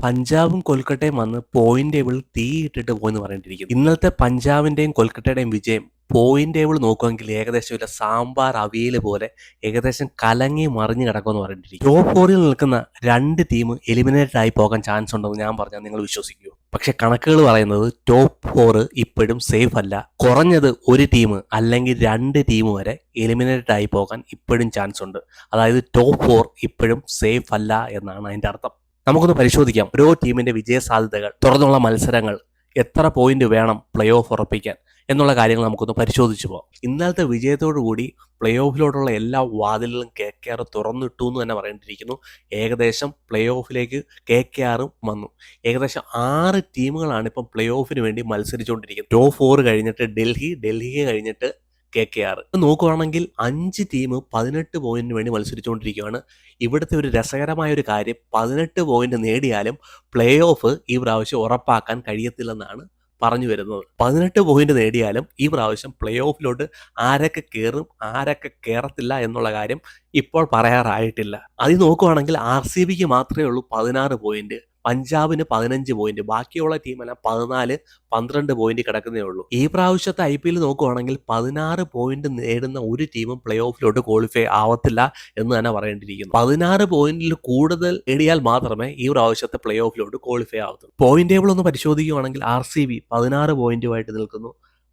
പഞ്ചാബും കൊൽക്കട്ടയും വന്ന് point table തീയിട്ടിട്ട് പോയെന്ന് പറഞ്ഞിട്ടിരിക്കുന്നു. ഇന്നലത്തെ പഞ്ചാബിന്റെയും കൊൽക്കട്ടയുടെയും വിജയം പോയിന്റ് ടേബിൾ നോക്കുമെങ്കിൽ ഏകദേശം ഒരു സാമ്പാർ അവിയൽ പോലെ ഏകദേശം കലങ്ങി മറിഞ്ഞു കിടക്കുമെന്ന് പറഞ്ഞിട്ടിരിക്കും. ടോപ്പ് ഫോറിൽ നിൽക്കുന്ന രണ്ട് ടീം എലിമിനേറ്റഡ് ആയി പോകാൻ ചാൻസ് ഉണ്ടെന്ന് ഞാൻ പറഞ്ഞാൽ നിങ്ങൾ വിശ്വസിക്കുമോ? പക്ഷെ കണക്കുകൾ പറയുന്നത് ടോപ്പ് ഫോർ ഇപ്പോഴും സേഫ് അല്ല. കുറഞ്ഞത് ഒരു ടീം അല്ലെങ്കിൽ രണ്ട് ടീം വരെ എലിമിനേറ്റഡ് ആയി പോകാൻ ഇപ്പോഴും ചാൻസ് ഉണ്ട്. അതായത് ടോപ്പ് ഫോർ ഇപ്പോഴും സേഫ് അല്ല എന്നാണ് അതിന്റെ അർത്ഥം. നമുക്കൊന്ന് പരിശോധിക്കാം ഓരോ ടീമിന്റെ വിജയ സാധ്യതകൾ, തുറന്നുള്ള മത്സരങ്ങൾ, എത്ര പോയിന്റ് വേണം പ്ലേ ഓഫ് ഉറപ്പിക്കാൻ എന്നുള്ള കാര്യങ്ങൾ നമുക്കൊന്ന് പരിശോധിച്ചു പോകാം. ഇന്നലത്തെ വിജയത്തോടു കൂടി പ്ലേ ഓഫിലോട്ടുള്ള എല്ലാ വാതിലുകളും KKR തുറന്നിട്ടു എന്ന് തന്നെ പറയേണ്ടിയിരിക്കുന്നു. ഏകദേശം പ്ലേ ഓഫിലേക്ക് KKRും വന്നു. ഏകദേശം 6 ടീമുകളാണ് ഇപ്പം പ്ലേ ഓഫിന് വേണ്ടി മത്സരിച്ചുകൊണ്ടിരിക്കുന്നത്. ടോപ്പ് 4 കഴിഞ്ഞിട്ട് ഡൽഹി കഴിഞ്ഞിട്ട് KKR. നോക്കുകയാണെങ്കിൽ 5 ടീം 18 പോയിന്റിന് വേണ്ടി മത്സരിച്ചുകൊണ്ടിരിക്കുകയാണ്. ഇവിടുത്തെ ഒരു രസകരമായ ഒരു കാര്യം, 18 പോയിന്റ് നേടിയാലും പ്ലേ ഓഫ് ഈ പ്രാവശ്യം ഉറപ്പാക്കാൻ കഴിയത്തില്ലെന്നാണ് പറഞ്ഞു വരുന്നത്. 18 പോയിന്റ് നേടിയാലും ഈ പ്രാവശ്യം പ്ലേ ഓഫിലോട്ട് ആരൊക്കെ കയറും ആരൊക്കെ കയറത്തില്ല എന്നുള്ള കാര്യം ഇപ്പോൾ പറയാറായിട്ടില്ല. അത് നോക്കുകയാണെങ്കിൽ RCBക്ക് മാത്രമേ ഉള്ളൂ 16 പോയിന്റ്, പഞ്ചാബിന് 15 പോയിന്റ്, ബാക്കിയുള്ള ടീമെല്ലാം 14, 12 പോയിന്റ് കിടക്കുന്നേ ഉള്ളൂ. ഈ പ്രാവശ്യത്തെ IPL നോക്കുകയാണെങ്കിൽ 16 പോയിന്റ് നേടുന്ന ഒരു ടീമും പ്ലേ ഓഫിലോട്ട് ക്വാളിഫൈ ആവത്തില്ല എന്ന് തന്നെ പറയേണ്ടിയിരിക്കുന്നു. 16 പോയിന്റിൽ കൂടുതൽ നേടിയാൽ മാത്രമേ ഈ പ്രാവശ്യത്തെ പ്ലേ ഓഫിലോട്ട് ക്വാളിഫൈ ആവത്തുള്ളൂ. പോയിന്റ് ടേബിൾ ഒന്ന് പരിശോധിക്കുകയാണെങ്കിൽ RCB 16 പോയിന്റുമായിട്ട് നിൽക്കുന്നു,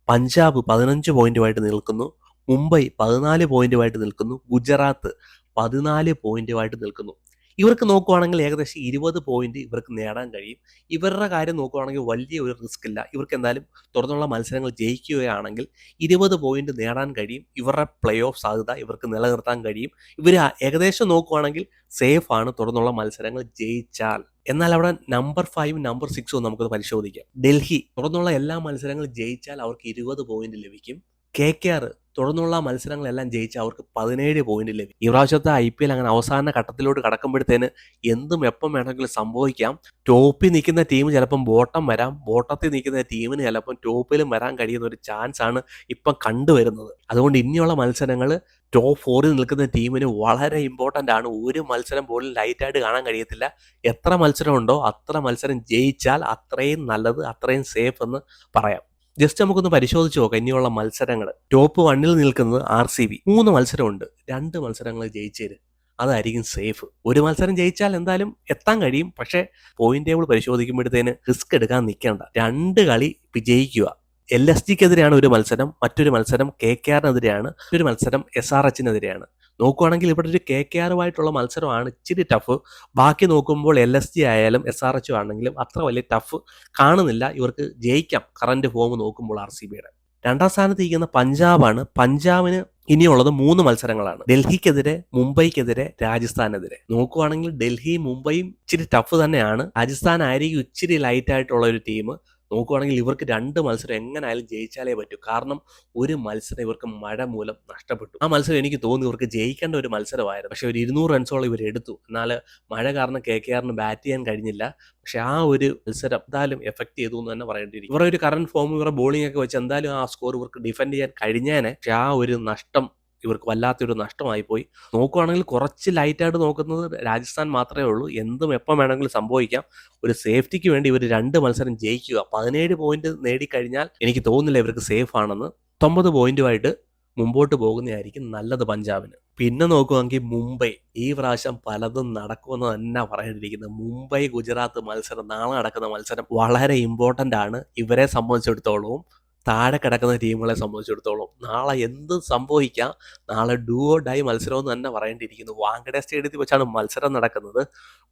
പഞ്ചാബ് 15 പോയിന്റുമായിട്ട് നിൽക്കുന്നു, മുംബൈ 14 പോയിന്റുമായിട്ട് നിൽക്കുന്നു, ഗുജറാത്ത് 14 പോയിന്റുമായിട്ട് നിൽക്കുന്നു. ഇവർക്ക് നോക്കുകയാണെങ്കിൽ ഏകദേശം 20 പോയിന്റ് ഇവർക്ക് നേടാൻ കഴിയും. ഇവരുടെ കാര്യം നോക്കുകയാണെങ്കിൽ വലിയ ഒരു റിസ്ക് ഇല്ല. ഇവർക്ക് എന്തായാലും തുറന്നുള്ള മത്സരങ്ങൾ ജയിക്കുകയാണെങ്കിൽ 20 പോയിന്റ് നേടാൻ കഴിയും. ഇവരുടെ പ്ലേ ഓഫ് സാധ്യത ഇവർക്ക് നിലനിർത്താൻ കഴിയും. ഇവർ ഏകദേശം നോക്കുകയാണെങ്കിൽ സേഫ് ആണ് തുറന്നുള്ള മത്സരങ്ങൾ ജയിച്ചാൽ. എന്നാൽ അവിടെ നമ്പർ 5 നമ്പർ 6 നമുക്ക് പരിശോധിക്കാം. ഡൽഹി തുറന്നുള്ള എല്ലാ മത്സരങ്ങളും ജയിച്ചാൽ അവർക്ക് 20 പോയിന്റ് ലഭിക്കും. KKR തുടർന്നുള്ള മത്സരങ്ങളെല്ലാം ജയിച്ച് അവർക്ക് 17 പോയിന്റ് ലഭിക്കും. ഈ പ്രാവശ്യത്തെ IPL അങ്ങനെ അവസാന ഘട്ടത്തിലോട്ട് കടക്കുമ്പോഴത്തേന് എന്തും എപ്പം വേണമെങ്കിലും സംഭവിക്കാം. ടോപ്പിൽ നിൽക്കുന്ന ടീം ചിലപ്പം ബോട്ടം വരാം, ബോട്ടത്തിൽ നിൽക്കുന്ന ടീമിന് ചിലപ്പം ടോപ്പിലും വരാൻ കഴിയുന്ന ഒരു ചാൻസ് ആണ് ഇപ്പം കണ്ടുവരുന്നത്. അതുകൊണ്ട് ഇനിയുള്ള മത്സരങ്ങൾ ടോപ്പ് 4ൽ നിൽക്കുന്ന ടീമിന് വളരെ ഇമ്പോർട്ടൻ്റ് ആണ്. ഒരു മത്സരം പോലും ലൈറ്റായിട്ട് കാണാൻ കഴിയത്തില്ല. എത്ര മത്സരം ഉണ്ടോ അത്ര മത്സരം ജയിച്ചാൽ അത്രയും നല്ലത്, അത്രയും സേഫ് എന്ന് പറയാം. ജസ്റ്റ് നമുക്കൊന്ന് പരിശോധിച്ച് നോക്കാം ഇനിയുള്ള മത്സരങ്ങൾ. ടോപ്പ് 1ൽ നിൽക്കുന്നത് RCB. 3 മത്സരമുണ്ട്, 2 മത്സരങ്ങൾ ജയിച്ചേര്, അതായിരിക്കും സേഫ്. ഒരു മത്സരം ജയിച്ചാൽ എന്തായാലും എത്താൻ കഴിയും. പക്ഷേ പോയിന്റ് ടേബിൾ പരിശോധിക്കുമ്പോഴത്തേന് റിസ്ക് എടുക്കാൻ നിൽക്കേണ്ട. 2 കളി വിജയിക്കുക. LSGക്കെതിരെയാണ് ഒരു മത്സരം, മറ്റൊരു മത്സരം KKRനെതിരെയാണ്, മറ്റൊരു മത്സരം SRHനെതിരെയാണ്. നോക്കുവാണെങ്കിൽ ഇവിടെ ഒരു KKRുമായിട്ടുള്ള മത്സരമാണ് ഇച്ചിരി ടഫ്. ബാക്കി നോക്കുമ്പോൾ LSG ആയാലും SRH ആണെങ്കിലും അത്ര വലിയ ടഫ് കാണുന്നില്ല. ഇവർക്ക് ജയിക്കാം കറന്റ് ഫോം നോക്കുമ്പോൾ RCBയുടെ. 2ാം സ്ഥാനത്ത് ഇരിക്കുന്ന പഞ്ചാബാണ്. പഞ്ചാബിന് ഇനിയുള്ളത് 3 മത്സരങ്ങളാണ്. ഡൽഹിക്കെതിരെ, മുംബൈക്കെതിരെ, രാജസ്ഥാനെതിരെ. നോക്കുവാണെങ്കിൽ ഡൽഹിയും മുംബൈയും ഇച്ചിരി ടഫ് തന്നെയാണ്. രാജസ്ഥാൻ ആയിരിക്കും ഇച്ചിരി ലൈറ്റ് ആയിട്ടുള്ള ഒരു ടീം. നോക്കുവാണെങ്കിൽ ഇവർക്ക് 2 മത്സരം എങ്ങനെയായാലും ജയിച്ചാലേ പറ്റൂ. കാരണം ഒരു മത്സരം ഇവർക്ക് മഴ മൂലം നഷ്ടപ്പെട്ടു. ആ മത്സരം എനിക്ക് തോന്നി ഇവർക്ക് ജയിക്കേണ്ട ഒരു മത്സരമായിരുന്നു. പക്ഷെ ഒരു 200 റൺസോളം ഇവർ എടുത്തു. എന്നാൽ മഴ കാരണം KKRന് ബാറ്റ് ചെയ്യാൻ കഴിഞ്ഞില്ല. പക്ഷെ ആ ഒരു മത്സരം എന്തായാലും എഫക്ട് ചെയ്തു എന്ന് തന്നെ പറയേണ്ടിയിരിക്കും. ഇവരുടെ ഒരു കറന്റ് ഫോം, ഇവരുടെ ബോളിംഗ് ഒക്കെ വെച്ച് എന്തായാലും ആ സ്കോർ ഇവർക്ക് ഡിഫെൻഡ് ചെയ്യാൻ കഴിഞ്ഞേനെ. പക്ഷെ ആ ഒരു നഷ്ടം ഇവർക്ക് വല്ലാത്തൊരു നഷ്ടമായി പോയി. നോക്കുവാണെങ്കിൽ കുറച്ച് ലൈറ്റായിട്ട് നോക്കുന്നത് രാജസ്ഥാൻ മാത്രമേ ഉള്ളൂ. എന്തും എപ്പം വേണമെങ്കിലും സംഭവിക്കാം. ഒരു സേഫ്റ്റിക്ക് വേണ്ടി ഇവർ 2 മത്സരം ജയിക്കുക. 17 പോയിന്റ് നേടിക്കഴിഞ്ഞാൽ എനിക്ക് തോന്നുന്നില്ല ഇവർക്ക് സേഫ് ആണെന്ന്. 9 പോയിന്റുമായിട്ട് മുമ്പോട്ട് പോകുന്നതായിരിക്കും നല്ലത് പഞ്ചാബിന്. പിന്നെ നോക്കുവാണെങ്കിൽ മുംബൈ ഈ പ്രാവശ്യം പലതും നടക്കുമെന്ന് തന്നെ പറയേണ്ടിയിരിക്കുന്നത്. മുംബൈ ഗുജറാത്ത് മത്സരം, നാളെ നടക്കുന്ന മത്സരം വളരെ ഇമ്പോർട്ടൻ്റ് ആണ് ഇവരെ സംബന്ധിച്ചിടത്തോളവും താഴെ കിടക്കുന്ന ടീമുകളെ സംബന്ധിച്ചിടത്തോളം. നാളെ എന്ത് സംഭവിക്കാം. നാളെ ഡു ഓർ ഡൈ മത്സരം എന്ന് തന്നെ പറയേണ്ടിയിരിക്കുന്നു. വാങ്കഡെ സ്റ്റേഡിയത്തിൽ വെച്ചാണ് മത്സരം നടക്കുന്നത്.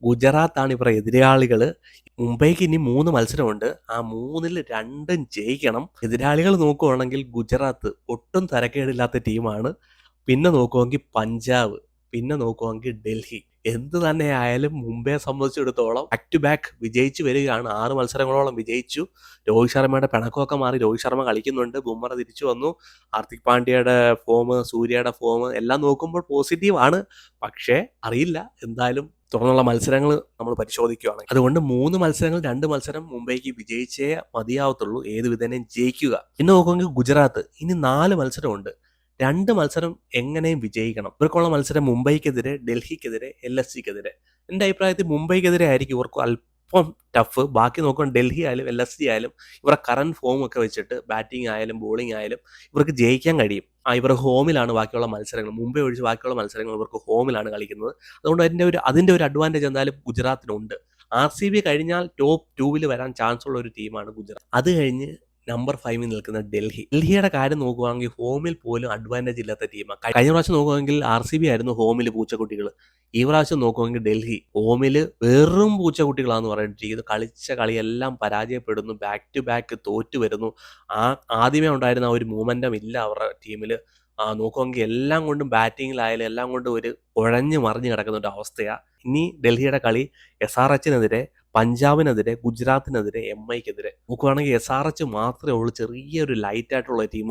ഗുജറാത്താണ് ഇവരുടെ എതിരാളികൾ. മുംബൈക്ക് ഇനി 3 മത്സരമുണ്ട്. ആ 3ൽ 2ഉം ജയിക്കണം. എതിരാളികൾ നോക്കുവാണെങ്കിൽ ഗുജറാത്ത് ഒട്ടും തരക്കേടില്ലാത്ത ടീമാണ്. പിന്നെ നോക്കുവാണെങ്കിൽ പഞ്ചാബ്, പിന്നെ നോക്കുവാണെങ്കിൽ ഡൽഹി. എന്ത് തന്നെ ആയാലും മുംബൈയെ സംബന്ധിച്ചിടത്തോളം ബാക്ക് ടു ബാക്ക് വിജയിച്ചു വരികയാണ്. 6 മത്സരങ്ങളോളം വിജയിച്ചു. രോഹിത് ശർമ്മയുടെ പിണക്കമൊക്കെ മാറി. രോഹിത് ശർമ്മ കളിക്കുന്നുണ്ട്, ബുംറ തിരിച്ചു വന്നു, ഹാർദിക് പാണ്ഡ്യയുടെ ഫോം, സൂര്യയുടെ ഫോം എല്ലാം നോക്കുമ്പോൾ പോസിറ്റീവ് ആണ്. പക്ഷേ അറിയില്ല, എന്തായാലും തുടർന്നുള്ള മത്സരങ്ങൾ നമ്മൾ പരിശോധിക്കുകയാണ്. അതുകൊണ്ട് 3 മത്സരങ്ങൾ 2 മത്സരം മുംബൈക്ക് വിജയിച്ചേ മതിയാവത്തുള്ളൂ, ഏത് വിധേനയും ജയിക്കുക. പിന്നെ നോക്കുമെങ്കിൽ ഗുജറാത്ത് ഇനി 4 മത്സരമുണ്ട്. 2 മത്സരം എങ്ങനെയും വിജയിക്കണം. ഇവർക്കുള്ള മത്സരം മുംബൈക്കെതിരെ, ഡൽഹിക്കെതിരെ, LSGക്കെതിരെ. എൻ്റെ അഭിപ്രായത്തിൽ മുംബൈക്കെതിരെ ആയിരിക്കും ഇവർക്ക് ഒപ്പം ടഫ്. ബാക്കി നോക്കുമ്പോൾ ഡൽഹി ആയാലും LSG ആയാലും ഇവരുടെ കറന്റ് ഫോം ഒക്കെ വെച്ചിട്ട് ബാറ്റിംഗ് ആയാലും ബോളിംഗ് ആയാലും ഇവർക്ക് ജയിക്കാൻ കഴിയും. ഇവർ ഹോമിലാണ് ബാക്കിയുള്ള മത്സരങ്ങൾ, മുംബൈ ഒഴിച്ച് ബാക്കിയുള്ള മത്സരങ്ങൾ ഇവർക്ക് ഹോമിലാണ് കളിക്കുന്നത്. അതുകൊണ്ട് അതിൻ്റെ ഒരു അഡ്വാൻറ്റേജ് എന്തായാലും ഗുജറാത്തിനുണ്ട്. RCB കഴിഞ്ഞാൽ ടോപ്പ് 2 വരാൻ ചാൻസ് ഉള്ള ഒരു ടീമാണ് ഗുജറാത്ത്. അത് കഴിഞ്ഞ് നമ്പർ 5 നിൽക്കുന്ന ഡൽഹിയുടെ കാര്യം നോക്കുകയാണെങ്കിൽ ഹോമിൽ പോലും അഡ്വാൻറ്റേജ് ഇല്ലാത്ത ടീമാണ്. കഴിഞ്ഞ പ്രാവശ്യം നോക്കുകയാണെങ്കിൽ RCB ആയിരുന്നു ഹോമിൽ പൂച്ചക്കുട്ടികൾ. ഈ പ്രാവശ്യം നോക്കുകയാണെങ്കിൽ ഡൽഹി ഹോമിൽ വെറും പൂച്ചക്കുട്ടികളാന്ന് പറഞ്ഞിട്ടിരിക്കുന്നത്. കളിച്ച കളിയെല്ലാം പരാജയപ്പെടുന്നു, ബാക്ക് ടു ബാക്ക് തോറ്റു വരുന്നു. ആദ്യമേ ഉണ്ടായിരുന്ന ഒരു മൂമെന്റം ഇല്ല അവരുടെ ടീമിൽ. നോക്കുകയാണെങ്കിൽ എല്ലാം കൊണ്ടും ബാറ്റിങ്ങിലായാലും എല്ലാം കൊണ്ടും ഒരു കുഴഞ്ഞു മറിഞ്ഞു കിടക്കുന്ന ഒരു അവസ്ഥയാണ്. ഇനി ഡൽഹിയുടെ കളി SRHനെതിരെ, പഞ്ചാബിനെതിരെ, ഗുജറാത്തിനെതിരെ, MIക്കെതിരെ. നോക്കുകയാണെങ്കിൽ SRH മാത്രമേ ഉള്ളൂ ചെറിയൊരു ലൈറ്റ് ആയിട്ടുള്ള ടീം.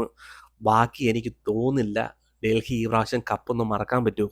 ബാക്കി എനിക്ക് തോന്നുന്നില്ല ഡൽഹി ഈ പ്രാവശ്യം കപ്പൊന്നും മറക്കാൻ പറ്റുമോ.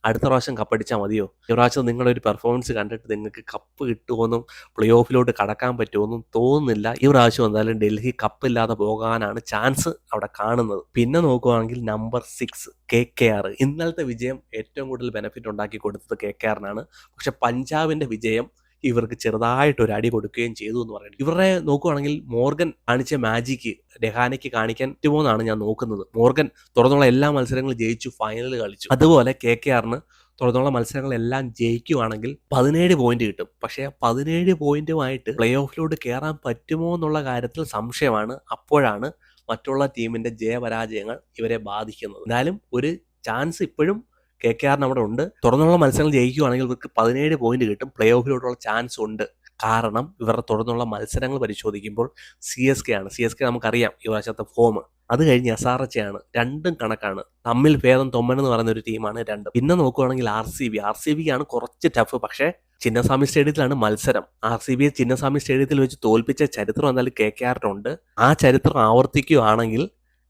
അടുത്ത പ്രാവശ്യം കപ്പടിച്ചാൽ മതിയോ? ഈ പ്രാവശ്യം നിങ്ങളുടെ ഒരു പെർഫോമൻസ് കണ്ടിട്ട് നിങ്ങൾക്ക് കപ്പ് കിട്ടുമെന്നും പ്ലേ ഓഫിലോട്ട് കടക്കാൻ പറ്റുമെന്നും തോന്നുന്നില്ല. ഈ പ്രാവശ്യം എന്തായാലും ഡൽഹി കപ്പില്ലാതെ പോകാനാണ് ചാൻസ് അവിടെ കാണുന്നത്. പിന്നെ നോക്കുകയാണെങ്കിൽ നമ്പർ 6 KKR. ഇന്നലത്തെ വിജയം ഏറ്റവും കൂടുതൽ ബെനിഫിറ്റ് ഉണ്ടാക്കി കൊടുത്തത് KKRനാണ്. പക്ഷെ പഞ്ചാബിന്റെ വിജയം ഇവർക്ക് ചെറുതായിട്ടൊരു അടി കൊടുക്കുകയും ചെയ്തു എന്ന് പറയുന്നത്. ഇവരുടെ നോക്കുകയാണെങ്കിൽ മോർഗൻ കാണിച്ച മാജിക്ക് രഹാനയ്ക്ക് കാണിക്കാൻ പറ്റുമോന്നാണ് ഞാൻ നോക്കുന്നത്. മോർഗൻ തുറന്നുള്ള എല്ലാ മത്സരങ്ങളും ജയിച്ചു, ഫൈനൽ കളിച്ചു. അതുപോലെ KKRന് തുറന്നുള്ള മത്സരങ്ങളെല്ലാം ജയിക്കുവാണെങ്കിൽ 17 പോയിന്റ് കിട്ടും. പക്ഷേ 17 പോയിന്റുമായിട്ട് പ്ലേ ഓഫിലോട്ട് കയറാൻ പറ്റുമോ എന്നുള്ള കാര്യത്തിൽ സംശയമാണ്. അപ്പോഴാണ് മറ്റുള്ള ടീമിന്റെ ജയപരാജയങ്ങൾ ഇവരെ ബാധിക്കുന്നത്. എന്നാലും ഒരു ചാൻസ് ഇപ്പോഴും KKRന് അവിടെ ഉണ്ട്. തുറന്നുള്ള മത്സരങ്ങൾ ജയിക്കുകയാണെങ്കിൽ ഇവർക്ക് 17 പോയിന്റ് കിട്ടും, പ്ലേ ഓഫിലോട്ടുള്ള ചാൻസ് ഉണ്ട്. കാരണം ഇവരുടെ തുറന്നുള്ള മത്സരങ്ങൾ പരിശോധിക്കുമ്പോൾ CSK ആണ്. CSK നമുക്കറിയാം ഈ പ്രാവശ്യത്തെ ഫോം. അത് കഴിഞ്ഞ് SRH ആണ്. രണ്ടും കണക്കാണ്. തമ്മിൽ ഭേദം തൊമ്മൻ എന്ന് പറയുന്ന ഒരു ടീമാണ് രണ്ടും. പിന്നെ നോക്കുകയാണെങ്കിൽ RCBക്കാണ് കുറച്ച് ടഫ്. പക്ഷേ ചിന്നസ്വാമി സ്റ്റേഡിയത്തിലാണ് മത്സരം. RCBയെ ചിന്നസ്വാമി സ്റ്റേഡിയത്തിൽ വെച്ച് തോൽപ്പിച്ച ചരിത്രം എന്തായാലും KKRനുണ്ട്. ആ ചരിത്രം ആവർത്തിക്കുകയാണെങ്കിൽ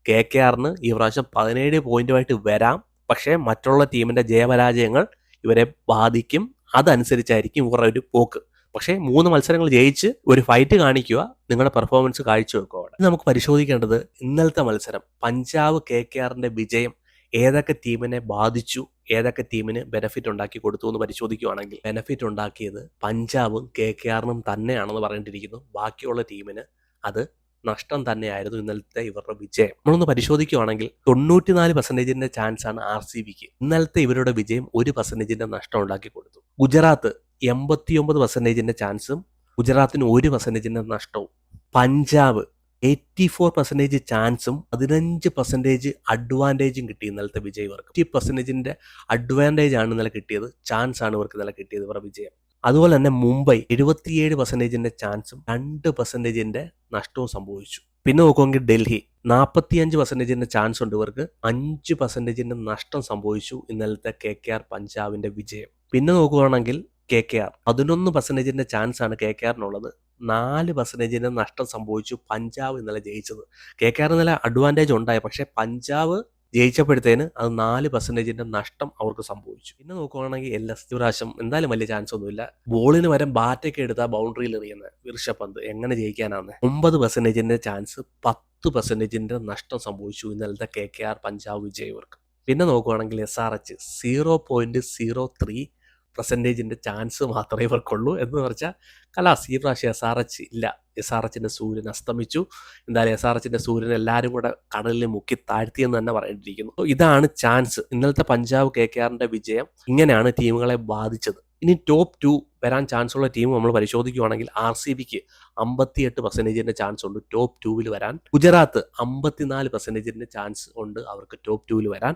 KKRന് ഈ പ്രാവശ്യം 17 പോയിന്റുമായിട്ട് വരാം. പക്ഷേ മറ്റുള്ള ടീമിന്റെ ജയപരാജയങ്ങൾ ഇവരെ ബാധിക്കും. അതനുസരിച്ചായിരിക്കും ഇവരുടെ ഒരു പോക്ക്. പക്ഷേ 3 മത്സരങ്ങൾ ജയിച്ച് ഒരു ഫൈറ്റ് കാണിക്കുക, നിങ്ങളുടെ പെർഫോമൻസ് കാഴ്ചവെക്കുക. നമുക്ക് പരിശോധിക്കേണ്ടത് ഇന്നലത്തെ മത്സരം പഞ്ചാബ് KKRന്റെ വിജയം ഏതൊക്കെ ടീമിനെ ബാധിച്ചു, ഏതൊക്കെ ടീമിന് ബെനിഫിറ്റ് ഉണ്ടാക്കി കൊടുത്തു എന്ന് പരിശോധിക്കുകയാണെങ്കിൽ ബെനിഫിറ്റ് ഉണ്ടാക്കിയത് പഞ്ചാബും KKRനും തന്നെയാണെന്ന് പറഞ്ഞിട്ടിരിക്കുന്നു. ബാക്കിയുള്ള ടീമിന് അത് നഷ്ടം തന്നെയായിരുന്നു ഇന്നലത്തെ ഇവരുടെ വിജയം. നമ്മളൊന്ന് പരിശോധിക്കുകയാണെങ്കിൽ 94% ചാൻസ് ആണ് RCBക്ക്. ഇന്നലത്തെ ഇവരുടെ വിജയം 1% നഷ്ടം ഉണ്ടാക്കി കൊടുത്തു. ഗുജറാത്ത് 89% ചാൻസും ഗുജറാത്തിന് 1% നഷ്ടവും. പഞ്ചാബ് 84% ചാൻസും 15% അഡ്വാൻറ്റേജും കിട്ടി ഇന്നലത്തെ വിജയം ഇവർക്ക്. 50% അഡ്വാൻറ്റേജ് ആണ് ഇന്നലെ കിട്ടിയത്, ചാൻസ് ആണ് ഇവർക്ക് ഇന്നലെ കിട്ടിയത് ഇവരുടെ വിജയം. അതുപോലെ തന്നെ മുംബൈ 77% ചാൻസും 2% നഷ്ടവും സംഭവിച്ചു. പിന്നെ നോക്കുമെങ്കിൽ ഡൽഹി 45% ചാൻസ് ഉണ്ട് ഇവർക്ക്, 5% നഷ്ടം സംഭവിച്ചു ഇന്നലത്തെ KKR പഞ്ചാബിന്റെ വിജയം. പിന്നെ നോക്കുകയാണെങ്കിൽ KKR 11% ചാൻസ് ആണ് KKRനുള്ളത്, 4% നഷ്ടം സംഭവിച്ചു പഞ്ചാബ് ഇന്നലെ ജയിച്ചത്. KKR ഇന്നലെ അഡ്വാൻറ്റേജ് ഉണ്ടായി, പക്ഷേ പഞ്ചാബ് ജയിച്ചപ്പോഴത്തേന് അത് 4% നഷ്ടം അവർക്ക് സംഭവിച്ചു. പിന്നെ നോക്കുകയാണെങ്കിൽ LSG പ്രാവശ്യം എന്തായാലും വലിയ ചാൻസ് ഒന്നുമില്ല. ബോളിന് വരം ബാറ്റൊക്കെ എടുത്താൽ ബൗണ്ടറിയിൽ എറിയുന്ന ഋഷഭ് പന്ത് എങ്ങനെ ജയിക്കാനാണ്. 9% ചാൻസ്, 10% നഷ്ടം സംഭവിച്ചു ഇന്നലത്തെ KKR പഞ്ചാബ് വിജയവർക്ക്. പിന്നെ നോക്കുകയാണെങ്കിൽ SRH 0.03% ചാൻസ് മാത്രമേ ഇവർക്കുള്ളൂ. എന്ന് പറഞ്ഞാൽ കലാസ് ഈ പ്രാവശ്യം SRH ഇല്ല. SRHന്റെ സൂര്യൻ അസ്തമിച്ചു. എന്തായാലും SRHന്റെ സൂര്യൻ എല്ലാവരും കൂടെ കടലിൽ മുക്കി താഴ്ത്തിയെന്ന് തന്നെ പറയേണ്ടിയിരിക്കുന്നു. ഇതാണ് ചാൻസ്. ഇന്നലത്തെ പഞ്ചാബ് KKRന്റെ വിജയം ഇങ്ങനെയാണ് ടീമുകളെ ബാധിച്ചത്. ഇനി ടോപ്പ് 2 വരാൻ ചാൻസ് ഉള്ള ടീം നമ്മൾ പരിശോധിക്കുകയാണെങ്കിൽ RCBക്ക് 58% ചാൻസ് ഉണ്ട് ടോപ്പ് 2 വരാൻ. ഗുജറാത്ത് 54% ചാൻസ് ഉണ്ട് അവർക്ക് ടോപ്പ് 2 വരാൻ.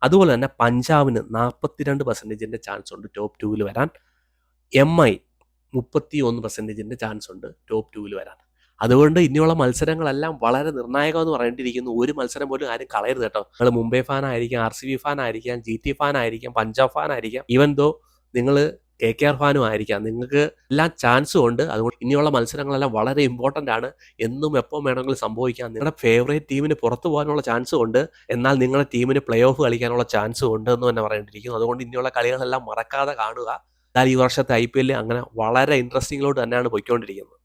അതുപോലെ തന്നെ പഞ്ചാബിന് 42% ചാൻസ് ഉണ്ട് ടോപ്പ് 2 വരാൻ. MI 31% ചാൻസ് ഉണ്ട് ടോപ്പ് 2 വരാൻ. അതുകൊണ്ട് ഇനിയുള്ള മത്സരങ്ങളെല്ലാം വളരെ നിർണായകമെന്ന് പറയേണ്ടിയിരിക്കുന്നു. ഒരു മത്സരം പോലും ആരും കളയരുത് കേട്ടോ. നിങ്ങൾ മുംബൈ ഫാൻ ആയിരിക്കാം, RCB ഫാൻ ആയിരിക്കാം, GT ഫാൻ ആയിരിക്കാം, പഞ്ചാബ് ഫാൻ ആയിരിക്കാം, ഈവൻ ദോ നിങ്ങൾ KKR ഫാനും ആയിരിക്കാം. നിങ്ങൾക്ക് എല്ലാം ചാൻസും ഉണ്ട്. അതുകൊണ്ട് ഇനിയുള്ള മത്സരങ്ങളെല്ലാം വളരെ ഇമ്പോർട്ടൻ്റ് ആണ്. എന്നും എപ്പോൾ വേണമെങ്കിലും സംഭവിക്കാം. നിങ്ങളുടെ ഫേവറേറ്റ് ടീമിന് പുറത്തു പോകാനുള്ള ചാൻസും ഉണ്ട്, എന്നാൽ നിങ്ങളുടെ ടീമിന് പ്ലേ ഓഫ് കളിക്കാനുള്ള ചാൻസും ഉണ്ട് എന്ന് തന്നെ പറയേണ്ടിയിരിക്കുന്നു. അതുകൊണ്ട് ഇനിയുള്ള കളികളെല്ലാം മറക്കാതെ കാണുക. എന്നാൽ ഈ വർഷത്തെ IPL അങ്ങനെ വളരെ ഇൻട്രസ്റ്റിങ്ങിലോട്ട് തന്നെയാണ് പോയിക്കൊണ്ടിരിക്കുന്നത്.